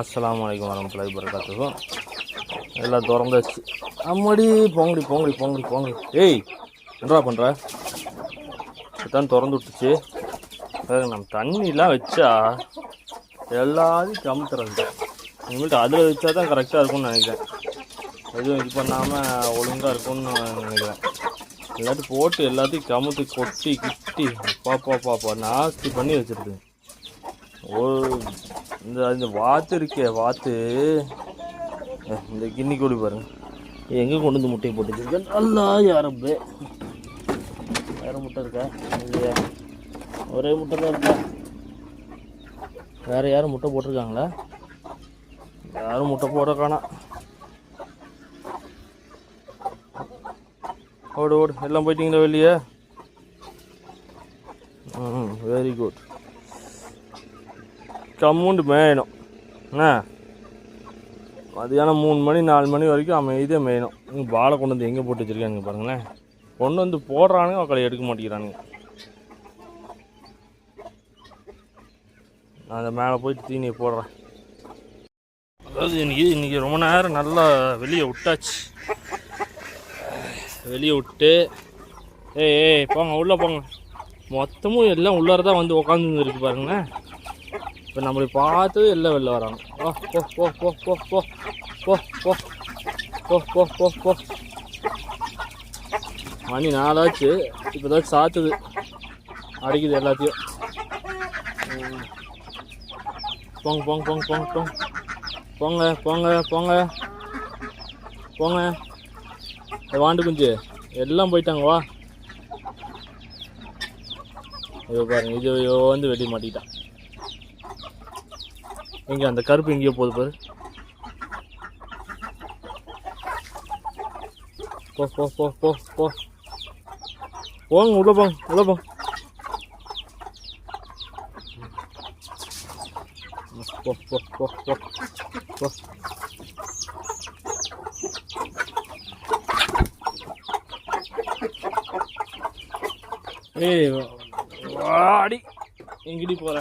அஸ்ஸலாமு அலைக்கும் வரமத்துல்லாஹி வபரகாத்துஹு. எல்லாம் திறந்தாச்சு. அம்மாடி பொங்கடி பொங்கடி பொங்கடி பொங்கடி. ஏய் என்னடா பண்ணுற? இதுதான் திறந்து விட்டுச்சு. நம்ம தண்ணிலாம் வச்சா எல்லாத்தையும் கமுத்துறது. இனிமேட்டு அதில் வச்சா தான் கரெக்டாக இருக்கும்னு நினைக்கிறேன். எதுவும் இது பண்ணாமல் ஒழுங்காக இருக்கும்னு நினைக்கிறேன். எல்லாத்தையும் போட்டு எல்லாத்தையும் கமுத்து கொட்டி கிட்டி பாப்பா நாஸ்தி பண்ணி வச்சுருது. இந்த வாத்து இருக்கே, வாத்து இந்த கிண்ணி கோழி பாருங்க எங்கே கொண்டு வந்து முட்டையை போட்டு வச்சுருக்கேன். நல்லா யாரப்பு வேறு முட்டை இருக்கா? இல்லையா, ஒரே முட்டை தான் இருக்கா? வேறு யாரும் முட்டை போட்டிருக்காங்களா? யாரும் முட்டை போட காணோம். ஓடு ஓடு, எல்லாம் போயிட்டீங்களா வெளியே? Very good. கம்முண்டு மேயணும் என்ன, மதியானம் 3 மணி 4 மணி வரைக்கும் அமைதியாக மேயணும். இங்கே பாலை கொண்டு வந்து எங்கே போட்டு வச்சுருக்காங்க பாருங்களேன். கொண்டு வந்து போடுறானுங்க, மக்களை எடுக்க மாட்டேங்கிறானுங்க. நான் அந்த மேலே போயிட்டு தீனியை போடுறேன். அதாவது இன்றைக்கி ரொம்ப நேரம் நல்லா வெளியே விட்டாச்சு. வெளியே விட்டு ஏய் போங்க உள்ளே போங்க. மொத்தமும் எல்லாம் உள்ளார வந்து உக்காந்துருக்கு பாருங்களேன். இப்போ நம்மளை பார்த்து எல்லாம் வெளில வராங்க. போ போ போ போ போ போ போ போ போ போ போ. மணி 4 ஆச்சு. இப்போ தான் சாத்துது, அடிக்குது எல்லாத்தையும். போங்க போங்க போங்க போங்க போங்க போங்க போங்க போங்க போங்க. வாண்டு குஞ்சு எல்லாம் போயிட்டாங்க. வா ஐயோ பாருங்க, இது வந்து வெட்டி மாட்டிக்கிட்டான். எங்கே அந்த கருப்பு எங்கேயோ போகுது பாரு. போ போ போ போ போ போங்க, உள்ள போங்க உள்ள போங்க. போ போ போ போ போ. ஏய் வாடி, எங்கடி போகிற?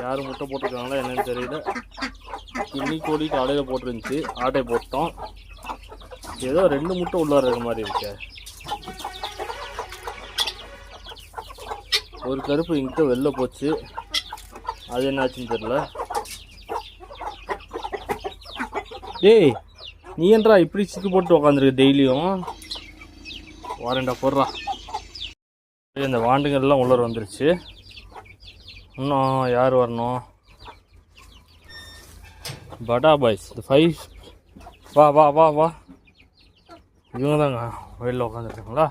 யாரும் முட்டை போட்டிருக்காங்களா என்னன்னு தெரியல. கிண்ணி கோழி காலையில் போட்டுருந்துச்சு, ஆட்டை போட்டோம். ஏதோ 2 முட்டை உள்ளார இருக்க மாதிரி இருக்கு. ஒரு கருப்பு இங்கிட்ட வெளில போச்சு, அது என்னாச்சுன்னு தெரியல. டேய் நீ என்றா இப்படி சிக்கு போட்டு உக்காந்துருக்கு டெய்லியும்? வாரண்டா போடுறா. இந்த வாண்டுங்கள்லாம் உள்ளார வந்துருச்சு. இன்னும் யார் வரணும்? படா பாய்ஸ் இந்த 5. வா வா வா வா. இவங்க தாங்க வெளில உட்காந்துருக்காங்களா?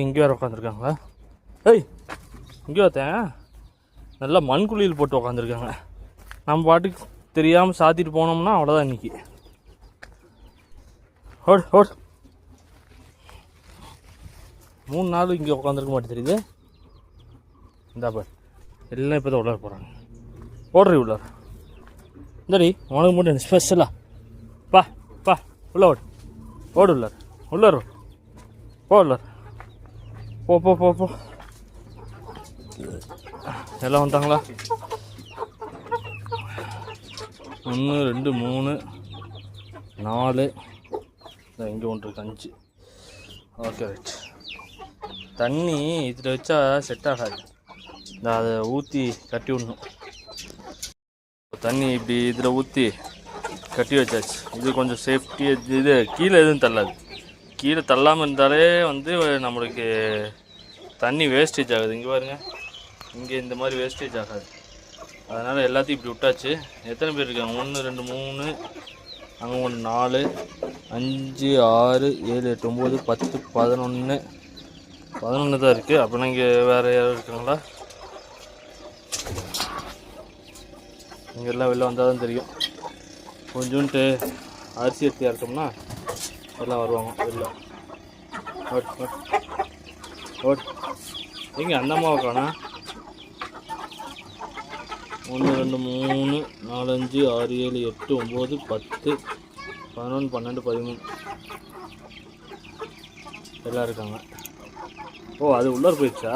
இங்கே வேறு உட்காந்துருக்காங்களா? ஏய் இங்கே பார்த்தேன், நல்லா மண்குழியில் போட்டு உட்காந்துருக்காங்க. நம்ம பாட்டுக்கு தெரியாமல் சாத்திட்டு போனோம்னா அவ்வளோதான் இன்றைக்கி. ஓடு ஓடு. 3 நாள் இங்கே உட்காந்துருக்க மாட்டேன் தெரியுது. இந்தா பாரு, எல்லாம் இப்போ தான் உள்ளார போகிறாங்க. ஓடுறி உள்ளார. இந்தடி உனக்கு மட்டும் ஸ்பெஷலா. பா பா உள்ள ஓடு. ஓடு உள்ளார் உள்ளார் போ உள்ளார் போ போ போ போ. எல்லாம் வந்துட்டாங்களா? 1 2 3 4. இங்கே ஒன்று இருக்கு 5. Okay right. தண்ணி இதில் வச்சா செட் ஆகாது. அதை ஊற்றி கட்டி விடணும். தண்ணி இப்படி இதில் ஊற்றி கட்டி வச்சாச்சு. இது கொஞ்சம் சேஃப்டி. இது கீழே எதுவும் தள்ளாது. கீழே தள்ளாமல் இருந்தாலே வந்து நம்மளுக்கு தண்ணி வேஸ்டேஜ் ஆகுது. இங்கே பாருங்க, இங்கே இந்த மாதிரி வேஸ்டேஜ் ஆகாது. அதனால் எல்லாத்தையும் இப்படி விட்டாச்சு. எத்தனை பேர் இருக்காங்க? 1 2 3, அங்கே 1 4 5 6 7 8 9 10 11 தான் இருக்குது. அப்படின்னா இங்கே வேறு யாரும் இருக்காங்களா? இங்கெல்லாம் வெளில வந்தால் தான் தெரியும். கொஞ்சோன்ட்டு அரிசி எடுத்து இறக்கோம்னா எல்லாம் வருவாங்க வெளில. ஓட் ஓட் ஓட். எங்கே அந்த அம்மாவை காணா? 1 2 3 4 5 6 7 8 9 10 11 12 13 எல்லாம் இருக்காங்க. ஓ அது உள்ளார போயிடுச்சா?